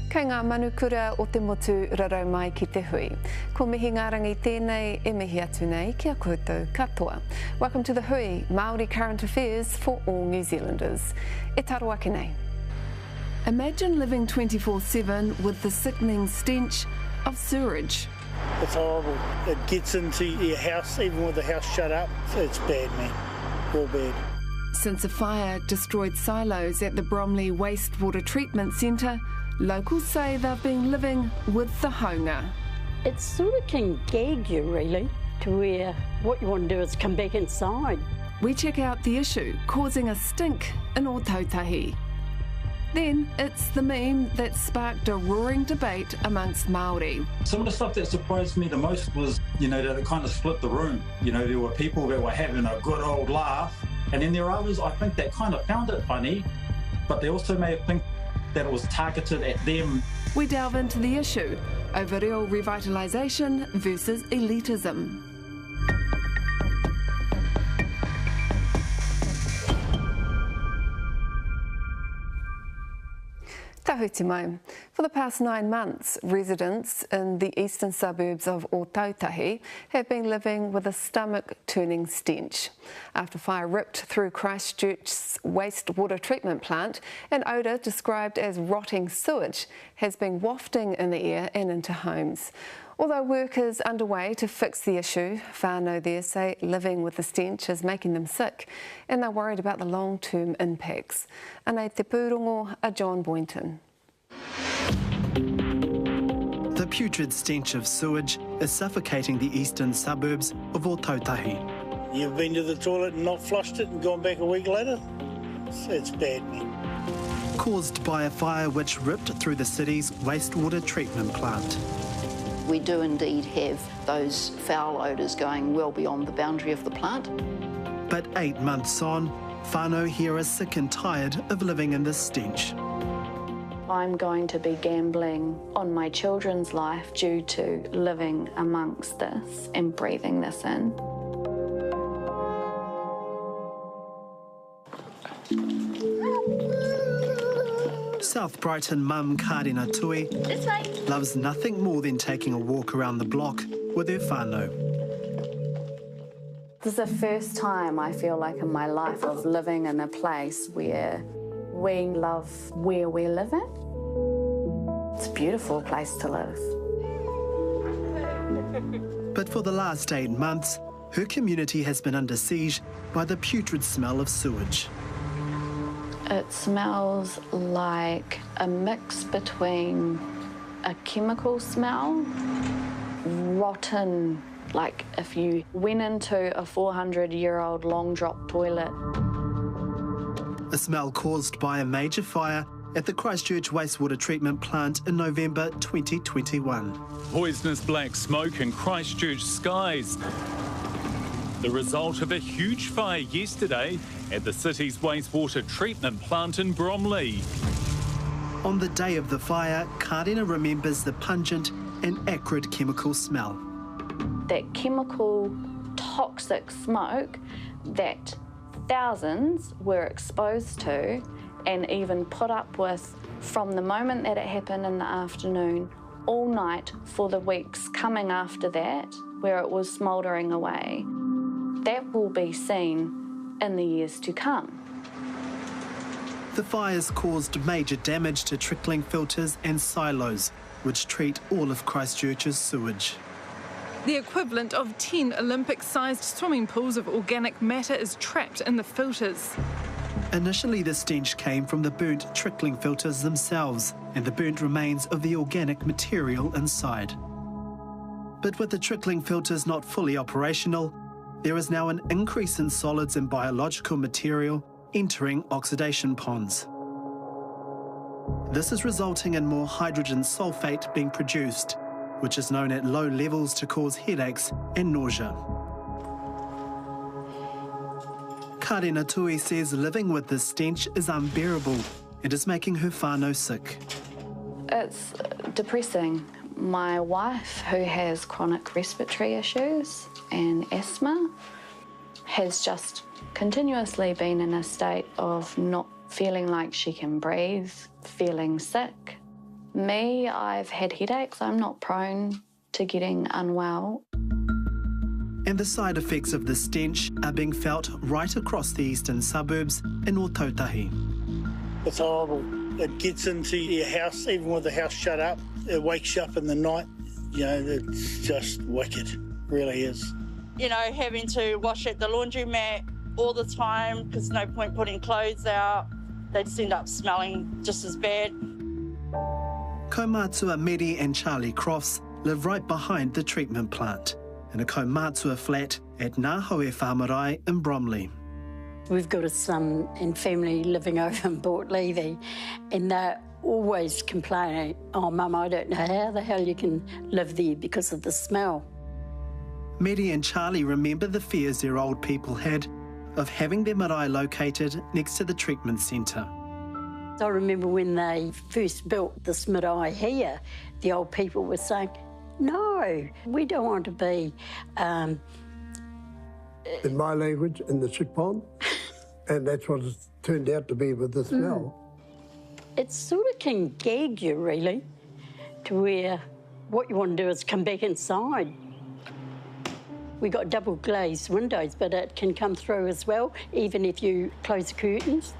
Kei ngā manukura o te motu rarau mai ki te hui. Ko mihi ngārangi tēnei e mihi atu nei kia koutou katoa. Welcome to the Hui, Māori current affairs for all New Zealanders. E taro ake nei. Imagine living 24/7 with the sickening stench of sewerage. It's horrible. It gets into your house, even with the house shut up. It's bad, man. All bad. Since a fire destroyed silos at the Bromley wastewater treatment centre, locals say they've been living with the haunga. It sort of can gag you, really, to where what you want to do is come back inside. We check out the issue causing a stink in Ōtautahi. Then it's the meme that sparked a roaring debate amongst Māori. Some of the stuff that surprised me the most was, that it kind of split the room. There were people that were having a good old laugh, and then there are others, I think, that kind of found it funny, but they also may think that it was targeted at them. We delve into the issue over real revitalisation versus elitism. Tahuti mai. For the past 9 months, residents in the eastern suburbs of Ōtautahi have been living with a stomach-turning stench. After fire ripped through Christchurch's wastewater treatment plant, an odour described as rotting sewage has been wafting in the air and into homes. Although work is underway to fix the issue, whānau there say living with the stench is making them sick and they're worried about the long-term impacts. Anei te pūrongo a John Boynton. The putrid stench of sewage is suffocating the eastern suburbs of Ōtautahi. You've been to the toilet and not flushed it and gone back a week later? It's bad, man. Caused by a fire which ripped through the city's wastewater treatment plant. We do indeed have those foul odours going well beyond the boundary of the plant. But 8 months on, whānau here are sick and tired of living in this stench. I'm going to be gambling on my children's life due to living amongst this and breathing this in. South Brighton mum Kārdina Tui loves nothing more than taking a walk around the block with her whānau. This is the first time I feel like in my life of living in a place where we love where we're living. It's a beautiful place to live. But for the last 8 months, her community has been under siege by the putrid smell of sewage. It smells like a mix between a chemical smell, rotten, like if you went into a 400-year-old long drop toilet. A smell caused by a major fire at the Christchurch wastewater treatment plant in November 2021. Poisonous black smoke in Christchurch skies. The result of a huge fire yesterday at the city's wastewater treatment plant in Bromley. On the day of the fire, Kārdina remembers the pungent and acrid chemical smell. That chemical, toxic smoke that thousands were exposed to and even put up with from the moment that it happened in the afternoon all night for the weeks coming after that, where it was smouldering away. That will be seen in the years to come. The fires caused major damage to trickling filters and silos, which treat all of Christchurch's sewage. The equivalent of 10 Olympic-sized swimming pools of organic matter is trapped in the filters. Initially, the stench came from the burnt trickling filters themselves and the burnt remains of the organic material inside. But with the trickling filters not fully operational, there is now an increase in solids and biological material entering oxidation ponds. This is resulting in more hydrogen sulfate being produced, which is known at low levels to cause headaches and nausea. Kārdina Tui says living with this stench is unbearable and is making her whānau sick. It's depressing. My wife, who has chronic respiratory issues and asthma, has just continuously been in a state of not feeling like she can breathe, feeling sick. Me, I've had headaches. I'm not prone to getting unwell. And the side effects of the stench are being felt right across the eastern suburbs in Ōtautahi. It's horrible. It gets into your house, even with the house shut up. It wakes you up in the night. You know, it's just wicked, really is. You know, having to wash at the laundromat all the time because no point putting clothes out. They just end up smelling just as bad. Kaumatua Mary and Charlie Crofts live right behind the treatment plant in a Kaumatua flat at Ngā Hoe Whāmarai in Bromley. We've got a son and family living over in Port Levy, and they're always complaining, "Oh, Mum, I don't know how the hell you can live there because of the smell." Mary and Charlie remember the fears their old people had of having their marae located next to the treatment centre. I remember when they first built this marae here, the old people were saying, "No, we don't want to be..." In my language, in the shit pond, and that's what it's turned out to be with the smell. It sort of can gag you, really, to where what you want to do is come back inside. We got double glazed windows, but it can come through as well, even if you close the curtains.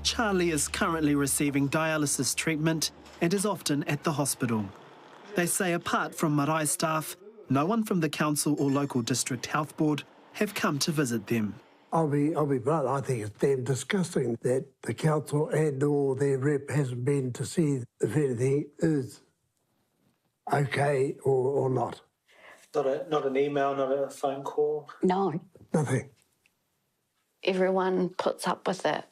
Charlie is currently receiving dialysis treatment and is often at the hospital. They say apart from marae staff, no one from the council or local district health board have come to visit them. I'll be blunt, I think it's damn disgusting that the council and or their rep hasn't been to see if anything is okay or not. Not an email, not a phone call? No. Nothing. Everyone puts up with it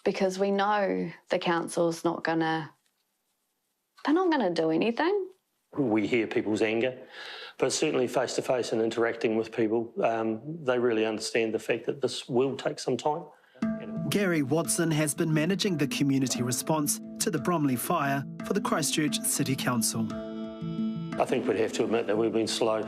because we know the council's they're not gonna do anything. We hear people's anger, but certainly face-to-face and interacting with people, they really understand the fact that this will take some time. Gary Watson has been managing the community response to the Bromley fire for the Christchurch City Council. I think we'd have to admit that we've been slow,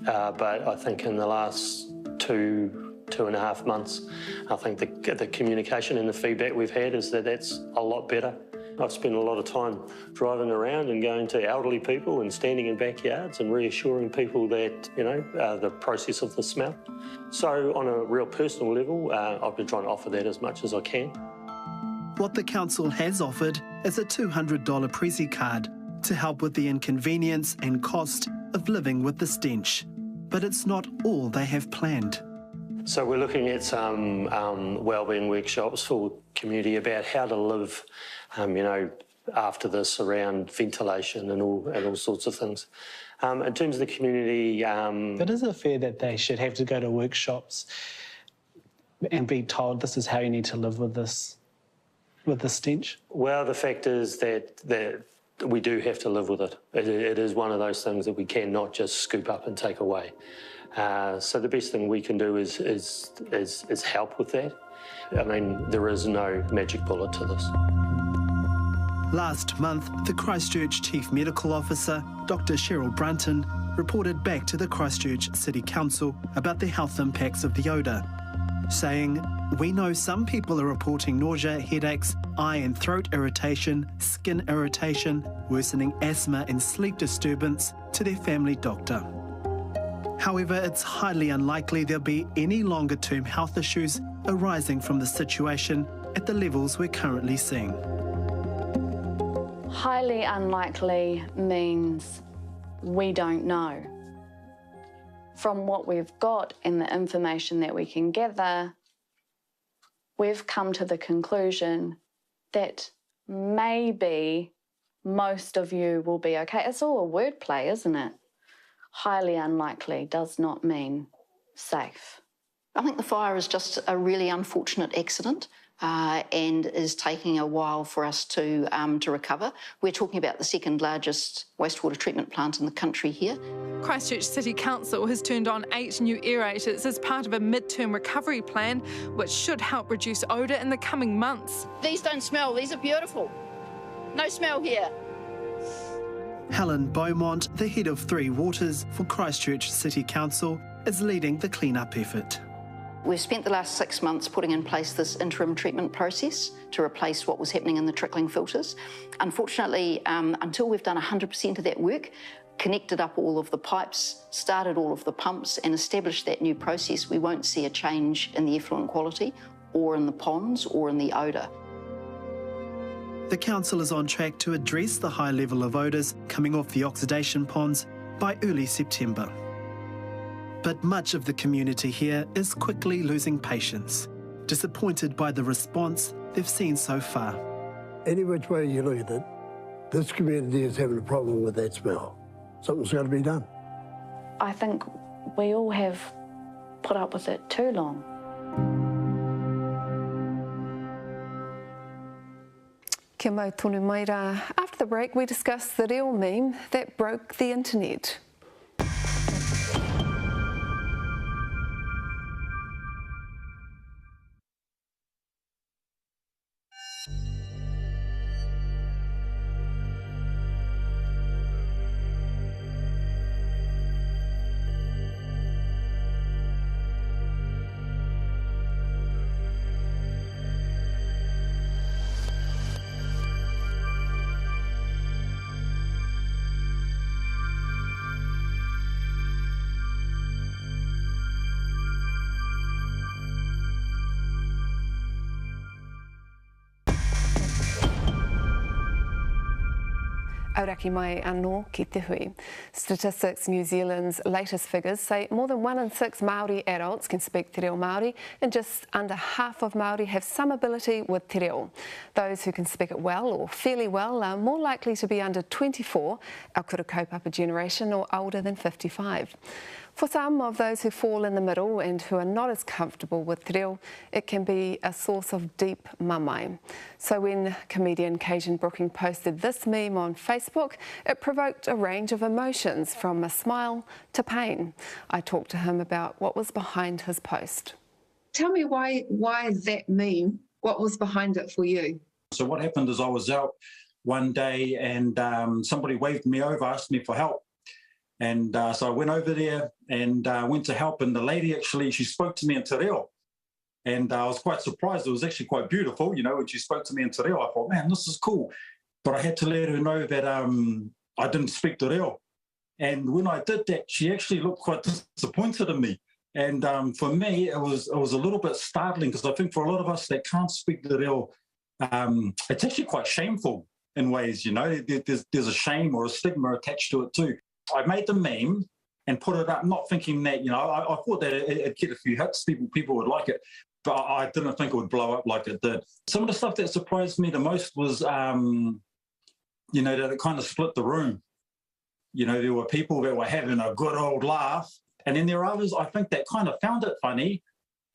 but I think in the last two and a half months, I think the communication and the feedback we've had is that that's a lot better. I've spent a lot of time driving around and going to elderly people and standing in backyards and reassuring people that, you know, the process of the smell. So on a real personal level, I've been trying to offer that as much as I can. What the council has offered is a $200 Prezi card to help with the inconvenience and cost of living with the stench. But it's not all they have planned. So we're looking at some wellbeing workshops for community about how to live, you know, after this, around ventilation and all sorts of things. In terms of the community... But is it fair that they should have to go to workshops and be told this is how you need to live with this stench? Well, the fact is that we do have to live with it. It is one of those things that we cannot just scoop up and take away. So the best thing we can do is help with that. I mean, there is no magic bullet to this. Last month, the Christchurch Chief Medical Officer, Dr. Cheryl Brunton, reported back to the Christchurch City Council about the health impacts of the odour, saying, "We know some people are reporting nausea, headaches, eye and throat irritation, skin irritation, worsening asthma and sleep disturbance to their family doctor. However, it's highly unlikely there'll be any longer-term health issues arising from the situation at the levels we're currently seeing." Highly unlikely means we don't know. From what we've got and the information that we can gather, we've come to the conclusion that maybe most of you will be okay. It's all a wordplay, isn't it? Highly unlikely does not mean safe. I think the fire is just a really unfortunate accident and is taking a while for us to recover. We're talking about the second largest wastewater treatment plant in the country here. Christchurch City Council has turned on 8 new aerators as part of a mid-term recovery plan, which should help reduce odour in the coming months. These don't smell, these are beautiful. No smell here. Helen Beaumont, the head of 3 Waters for Christchurch City Council, is leading the clean-up effort. We've spent the last 6 months putting in place this interim treatment process to replace what was happening in the trickling filters. Unfortunately, until we've done 100% of that work, connected up all of the pipes, started all of the pumps and established that new process, we won't see a change in the effluent quality or in the ponds or in the odour. The council is on track to address the high level of odours coming off the oxidation ponds by early September. But much of the community here is quickly losing patience, disappointed by the response they've seen so far. Any which way you look at it, this community is having a problem with that smell. Something's got to be done. I think we all have put up with it too long. Kia mau tonu mai rā. After the break, we discuss the reo meme that broke the internet. Auraki mai anō ki te hui. Statistics New Zealand's latest figures say more than 1 in 6 Māori adults can speak te reo Māori, and just under half of Māori have some ability with te reo. Those who can speak it well or fairly well are more likely to be under 24, our kura kaupapa generation, or older than 55. For some of those who fall in the middle and who are not as comfortable with te reo, it can be a source of deep mamai. So when comedian Cajun Brooking posted this meme on Facebook, it provoked a range of emotions from a smile to pain. I talked to him about what was behind his post. Tell me why that meme? What was behind it for you? So what happened is I was out one day and somebody waved me over, asked me for help. And so I went over there and went to help, and the lady actually, she spoke to me in te reo. And I was quite surprised. It was actually quite beautiful, you know, when she spoke to me in te reo. I thought, man, this is cool. But I had to let her know that I didn't speak te reo. And when I did that, she actually looked quite disappointed in me. And for me, it was a little bit startling, because I think for a lot of us that can't speak te reo, it's actually quite shameful in ways, you know. There's a shame or a stigma attached to it too. I made the meme and put it up, not thinking that, you know, I thought that it'd get a few hits, people would like it, but I didn't think it would blow up like it did. Some of the stuff that surprised me the most was, you know, that it kind of split the room. You know, there were people that were having a good old laugh, and then there are others, I think, that kind of found it funny,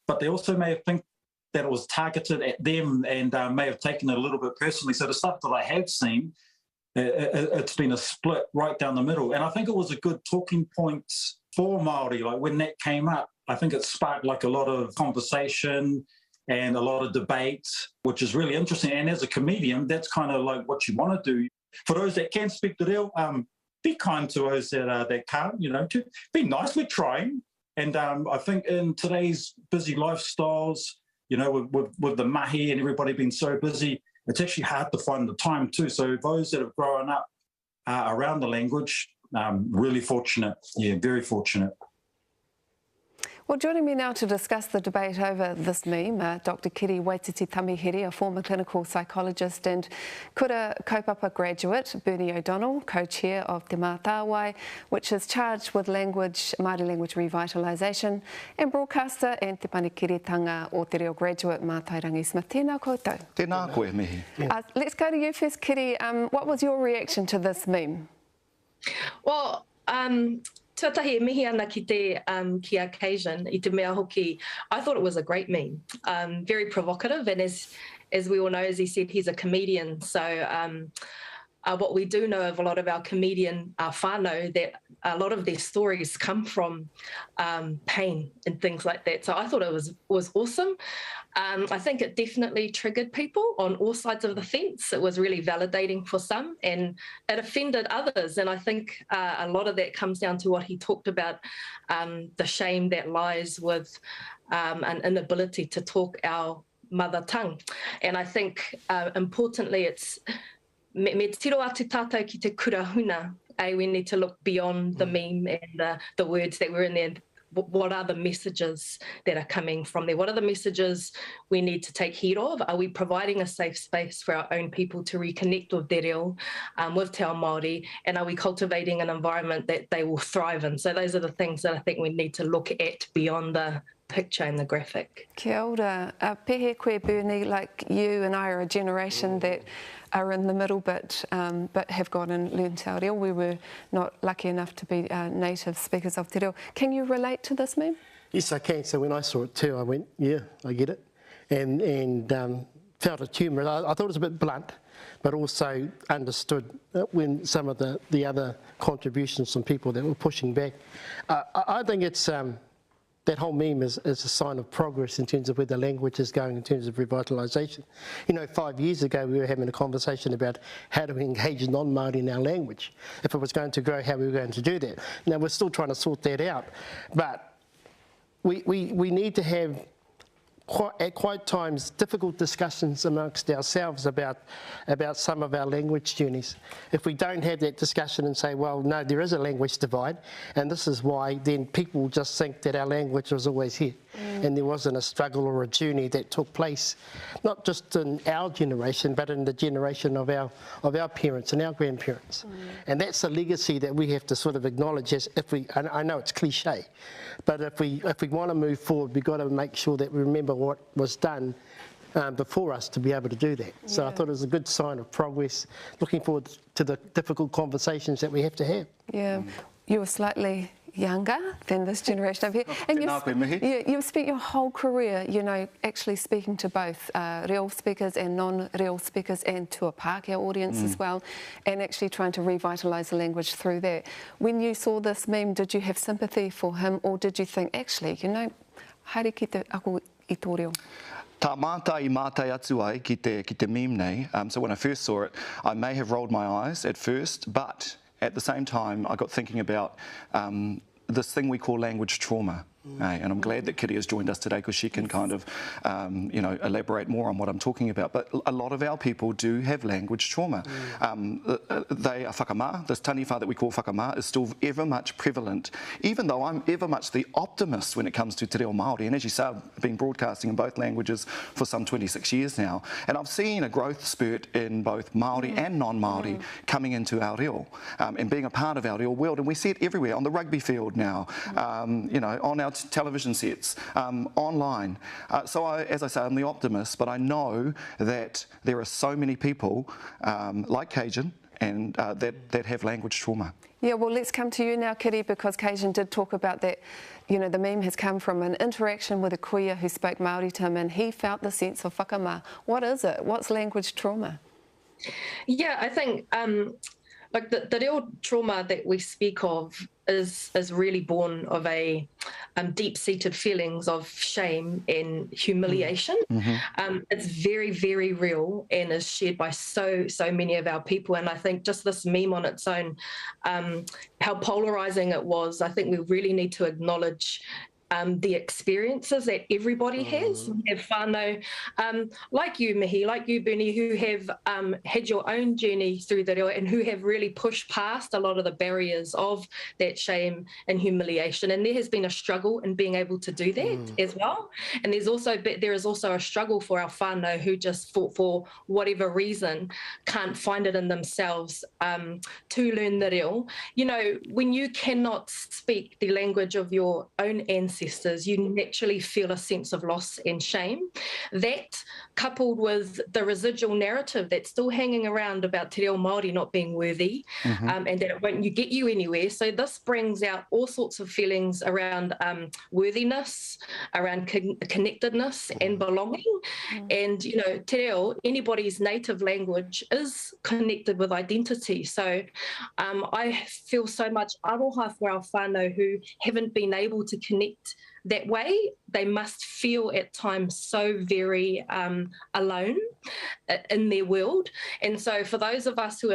but they also may have think that it was targeted at them and may have taken it a little bit personally. So the stuff that I have seen, it's been a split right down the middle. And I think it was a good talking point for Māori. Like when that came up, I think it sparked like a lot of conversation and a lot of debate, which is really interesting. And as a comedian, that's kind of like what you want to do. For those that can speak te reo, be kind to those that can't, you know, be nice, we're trying. And I think in today's busy lifestyles, you know, with the mahi and everybody being so busy, it's actually hard to find the time too. So those that have grown up around the language, really fortunate. Yeah, very fortunate. Well, joining me now to discuss the debate over this meme, Dr. Kiri Waititi Tamihere, a former clinical psychologist and kura kaupapa graduate, Bernie O'Donnell, co-chair of Te Mātāwai, which is charged with Māori language revitalisation, and broadcaster and te panikiretanga o te reo graduate, Mātairangi Smith. Tēnā koutou. Tēnā koe mihi. Let's go to you first, Kiri. What was your reaction to this meme? Well, Ōtautahi e mihi ana ki te ki occasion I te mea hoki. I thought it was a great meme, very provocative, and as we all know, as he said, he's a comedian. So what we do know of a lot of our comedian whānau, that a lot of their stories come from pain and things like that. So I thought it was awesome. I think it definitely triggered people on all sides of the fence. It was really validating for some, and it offended others. And I think a lot of that comes down to what he talked about, the shame that lies with an inability to talk our mother tongue. And I think importantly, it's me tiro atu tātou ki te kurahuna. We need to look beyond the meme and the words that were in there. What are the messages that are coming from there? What are the messages we need to take heed of? Are we providing a safe space for our own people to reconnect with te reo, with te ao Māori, and are we cultivating an environment that they will thrive in? So those are the things that I think we need to look at beyond the picture and the graphic. Kia ora. Pehe koe, Bernie, like you and I are a generation that are in the middle but have gone and learned te reo. We were not lucky enough to be native speakers of te reo. Can you relate to this meme? Yes, I can. So when I saw it too, I went, yeah, I get it. And felt its humour. I thought it was a bit blunt, but also understood when some of the other contributions from people that were pushing back. I think it's... that whole meme is a sign of progress in terms of where the language is going in terms of revitalisation. You know, 5 years ago we were having a conversation about how to engage non-Māori in our language. If it was going to grow, how we were going to do that. Now we're still trying to sort that out, but we need to have at quite times difficult discussions amongst ourselves about some of our language journeys. If we don't have that discussion and say, well, no, there is a language divide, and this is why, then people just think that our language was always here, and there wasn't a struggle or a journey that took place, not just in our generation, but in the generation of our parents and our grandparents. And that's a legacy that we have to sort of acknowledge. As if we, I know it's cliche, but if we want to move forward, we've got to make sure that we remember what was done before us to be able to do that. So I thought it was a good sign of progress. Looking forward to the difficult conversations that we have to have. Yeah, you were slightly younger than this generation over here, and you've spent your whole career, you know, actually speaking to both reo speakers and non-reo speakers, and to a Pākehā audience as well, and actually trying to revitalise the language through that. When you saw this meme, did you have sympathy for him, or did you think, actually, you know, haere ki te ako I tō reo? Tā mātai I mātai atu ai ki te meme nei. So when I first saw it, I may have rolled my eyes at first, but at the same time, I got thinking about this thing we call language trauma. And I'm glad that Kitty has joined us today because she can kind of, you know, elaborate more on what I'm talking about. But a lot of our people do have language trauma. They are whakamā. This taniwha that we call whakamā is still ever much prevalent, even though I'm ever much the optimist when it comes to te reo Māori. And as you say, I've been broadcasting in both languages for some 26 years now. And I've seen a growth spurt in both Māori and non-Māori coming into our reo and being a part of our reo world. And we see it everywhere, on the rugby field now, you know, on our television sets, online. So as I say, I'm the optimist, but I know that there are so many people like Cajun and that have language trauma. Yeah, well, let's come to you now, Kitty, because Cajun did talk about that. You know, the meme has come from an interaction with a kuia who spoke Māori to him, and he felt the sense of whakamā. What is it? What's language trauma? Yeah, I think like the real trauma that we speak of is really born of a deep-seated feelings of shame and humiliation. It's very, very real and is shared by so many of our people. And I think just this meme on its own, how polarising it was, I think we really need to acknowledge the experiences that everybody has. We have whānau like you, Mihi, like you, Bernie, who have had your own journey through the reo and who have really pushed past a lot of the barriers of that shame and humiliation. And there has been a struggle in being able to do that as well. And there is also a struggle for our whānau who just, for whatever reason, can't find it in themselves to learn the reo. You know, when you cannot speak the language of your own ancestors, ancestors, you naturally feel a sense of loss and shame. That, coupled with the residual narrative that's still hanging around about te reo Māori not being worthy, and that it won't get you anywhere. So this brings out all sorts of feelings around worthiness, around connectedness and belonging. And, you know, te reo, anybody's native language, is connected with identity. So I feel so much aroha for our whānau who haven't been able to connect that way. They must feel at times so very alone in their world. And so for those of us who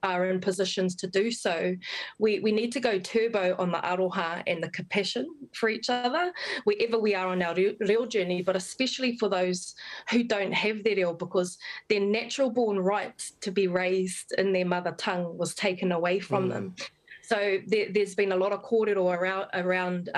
are in positions to do so, we need to go turbo on the aroha and the compassion for each other, wherever we are on our reo journey, but especially for those who don't have their reo, because their natural born right to be raised in their mother tongue was taken away from them. So there's been a lot of kōrero around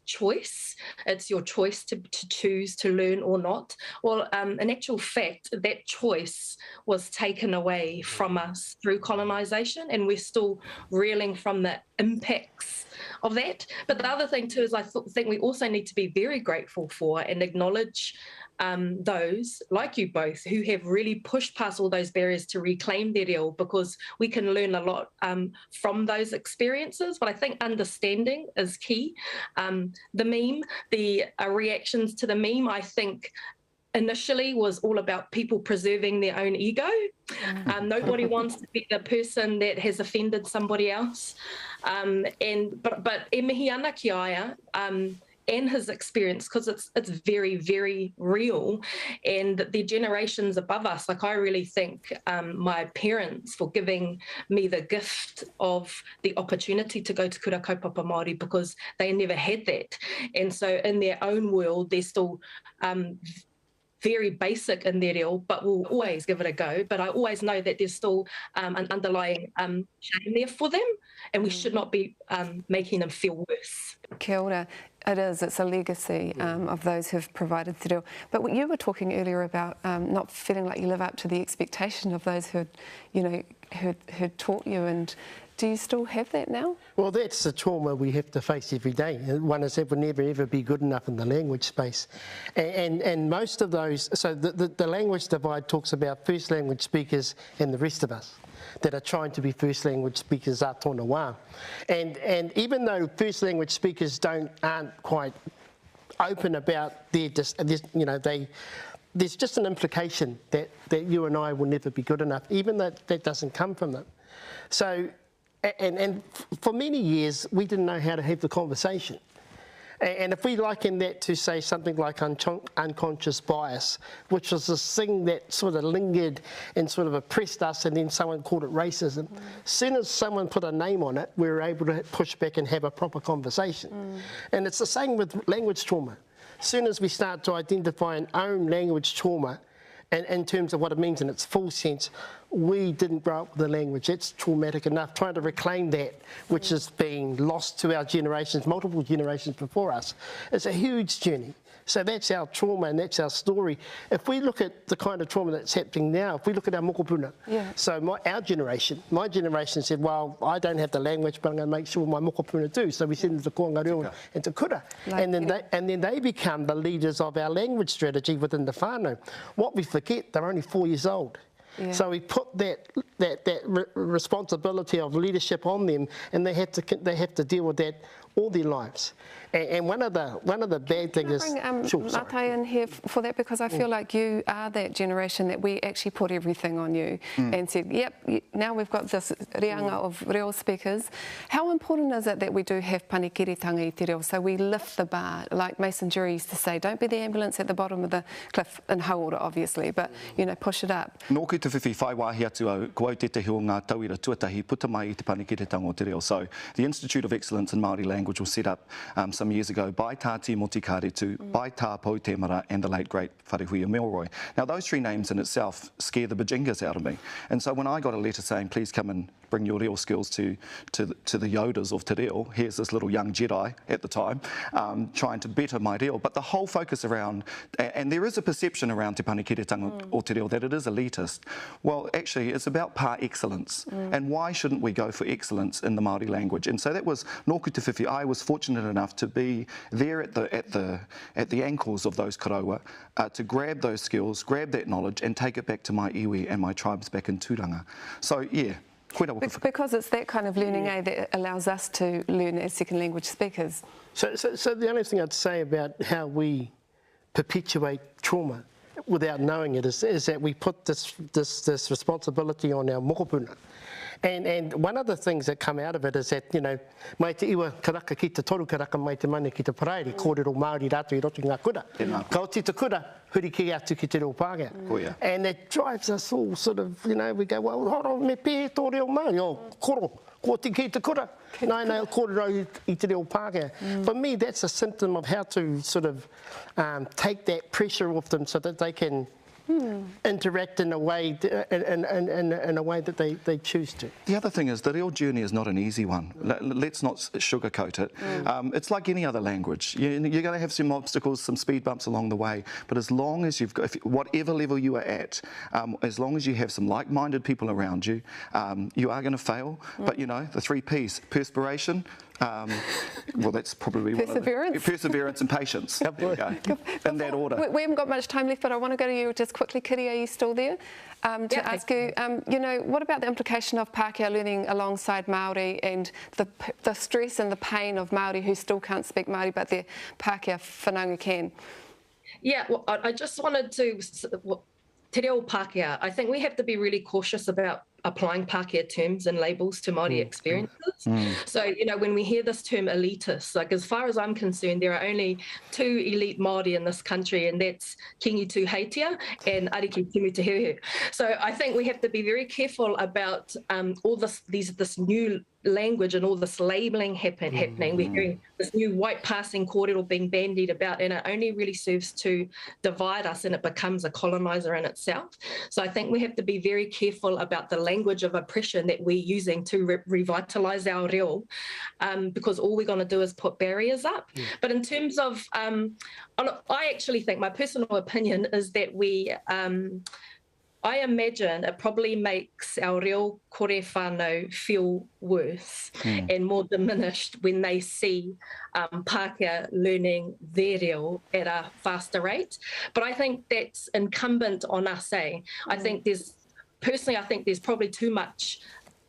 choice. It's your choice to choose to learn or not. Well, in actual fact, that choice was taken away from us through colonisation, and we're still reeling from the impacts of that. But the other thing too is I think we also need to be very grateful for and acknowledge those like you both who have really pushed past all those barriers to reclaim their reo, because we can learn a lot from those experiences. But I think understanding is key. The meme, the reactions to the meme, I think initially was all about people preserving their own ego. Nobody wants to be the person that has offended somebody else. But e mihi ana ki aia, and his experience, because it's very, very real, and the generations above us, like I really thank my parents for giving me the gift of the opportunity to go to kura kaupapa Māori, because they never had that. And so in their own world, they're still very basic in their reo, but we'll always give it a go. But I always know that there's still an underlying shame there for them, and we should not be making them feel worse. Kia ora. It's a legacy of those who've provided te reo. But you were talking earlier about not feeling like you live up to the expectation of those who, who'd taught you, and do you still have that now? Well, that's the trauma we have to face every day. One is that we'll never ever be good enough in the language space. And most of those, so the language divide talks about first language speakers and the rest of us that are trying to be first language speakers a tōna wā. And even though first language speakers aren't quite open about their, there's just an implication that you and I will never be good enough, even though that doesn't come from them. So, and for many years, we didn't know how to have the conversation. And if we liken that to, say, something like unconscious bias, which was this thing that sort of lingered and sort of oppressed us, and then someone called it racism, as soon as someone put a name on it, we were able to push back and have a proper conversation. And it's the same with language trauma. As soon as we start to identify and own language trauma, and in terms of what it means in its full sense, we didn't grow up with the language. It's traumatic enough. Trying to reclaim that, which is being lost to our generations, multiple generations before us, it's a huge journey. So that's our trauma and that's our story. If we look at the kind of trauma that's happening now, if we look at our mokopuna, so my generation said, well, I don't have the language, but I'm going to make sure my mokopuna do. So we send them to Koanga Reo and to Kura. And then they become the leaders of our language strategy within the whānau. What we forget, they're only 4 years old. So we put that responsibility of leadership on them, and they have to deal with that all their lives. And one of the bad things is... Matai in here for that, because I feel like you are that generation that we actually put everything on you and said, yep, now we've got this reanga of reo speakers. How important is it that we do have panekiretanga i te reo, so we lift the bar? Like Mason Jury used to say, don't be the ambulance at the bottom of the cliff, in hauora obviously, but push it up. Nō ki te whiwhi whai wāhi atu au, ko au te te o ngā tauira tuatahi puta mai i te panekiretanga o te reo. So the Institute of Excellence in Māori Language was set up some years ago by Tāti Moti Kāretu, by Tā Pou Temara and the late great Wharehuia Milroy. Now those three names in itself scare the bajingas out of me. And so when I got a letter saying, please come and bring your reo skills to the Yodas of te reo, here's this little young Jedi at the time, trying to better my reo. But the whole focus around, and there is a perception around te panekiretanga o te reo that it is elitist. Well, actually, it's about par excellence. And why shouldn't we go for excellence in the Māori language? And so that was Nōku Te Whiwhi. I was fortunate enough to be there at the ankles of those karaua, to grab those skills, grab that knowledge, and take it back to my iwi and my tribes back in Tūranga. So yeah. Because it's that kind of learning aid that allows us to learn as second language speakers. So the only thing I'd say about how we perpetuate trauma without knowing it is that we put this responsibility on our mokopuna. And one of the things that come out of it is that, you know, mai te iwa karaka ki te toru karaka, mai te mane ki te paraeri, kōrero Māori rātou I roto I ngā kura. Ka o te kura, huri ki atu ki te reo Pākehā. And that drives us all sort of, you know, we go, well, horo, me pē tō reo Māori, o koro, ko te ki te kura, nai kōrero I te reo Pākehā. For me, that's a symptom of how to sort of take that pressure off them so that they can interact in a way in a way that they choose to. The other thing is the real journey is not an easy one. Let's not sugarcoat it. It's like any other language. You're going to have some obstacles, some speed bumps along the way, but as long as you've got, whatever level you are at, as long as you have some like-minded people around you, you are going to fail. But you know, the 3 Ps, perspiration, well, that's probably perseverance and patience. There we go. In that order. We haven't got much time left, but I want to go to you just quickly. Kitty, are you still there? To ask you, you know, what about the implication of Pākehā learning alongside Māori and the stress and the pain of Māori who still can't speak Māori, but their Pākehā whanaunga can? Yeah, well, I just wanted to, te reo Pākehā, I think we have to be really cautious about applying Pākehā terms and labels to Māori experiences. So, you know, when we hear this term elitist, like as far as I'm concerned, there are only 2 elite Māori in this country, and that's Kingi Tu Heitia and Ariki Timu Te Herehe. So I think we have to be very careful about all this new language and all this labelling happening. We're hearing this new white passing kōrero being bandied about, and it only really serves to divide us, and it becomes a coloniser in itself. So I think we have to be very careful about the language of oppression that we're using to revitalise our reo, because all we're going to do is put barriers up. But in terms of, I actually think, my personal opinion is that I imagine it probably makes our reo kore whānau feel worse and more diminished when they see Pākehā learning their reo at a faster rate. But I think that's incumbent on us, I think I think there's probably too much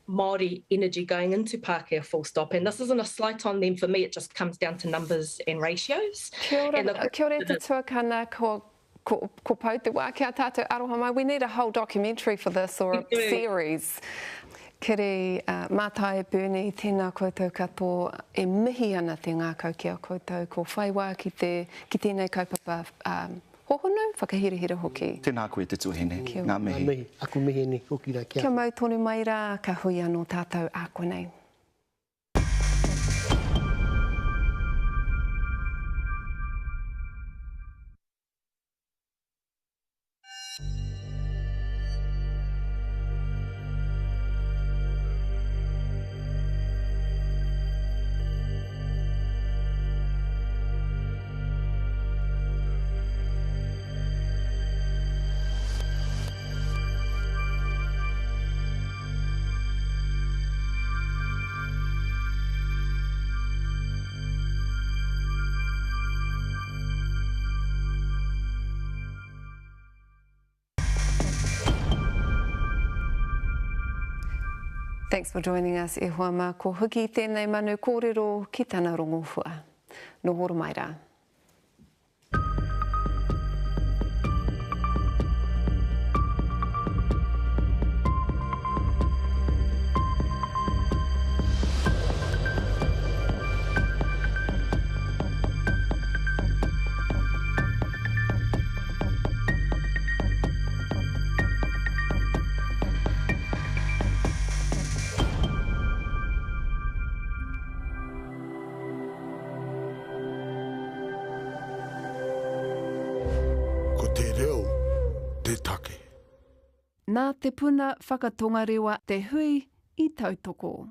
Māori energy going into Pākehā full stop, and this isn't a slight on them. For me, it just comes down to numbers and ratios. Kia ora te tuakana ko pau te wā kia tātou aroha mai. We need a whole documentary for this, or a series. Kiri mātai Bernie, tēnā koutou katoa, e mihi ana te ngākau ki a koutou, ko whaiwā ki tēnei kaupapa hohonu, whakahirihira hoki. Tēnā koe te tuhine, ngā mihi. Aku mihi ni, hoki rā kia. Kia mau tonu mai rā, ka hui anō tātou a konei. Thanks for joining us, e hoa mā ko huki tēnei manu kōrero ki tāna rongohua. Nō horo mai rā. Nā te puna whakatongarewa te hui I tautoko.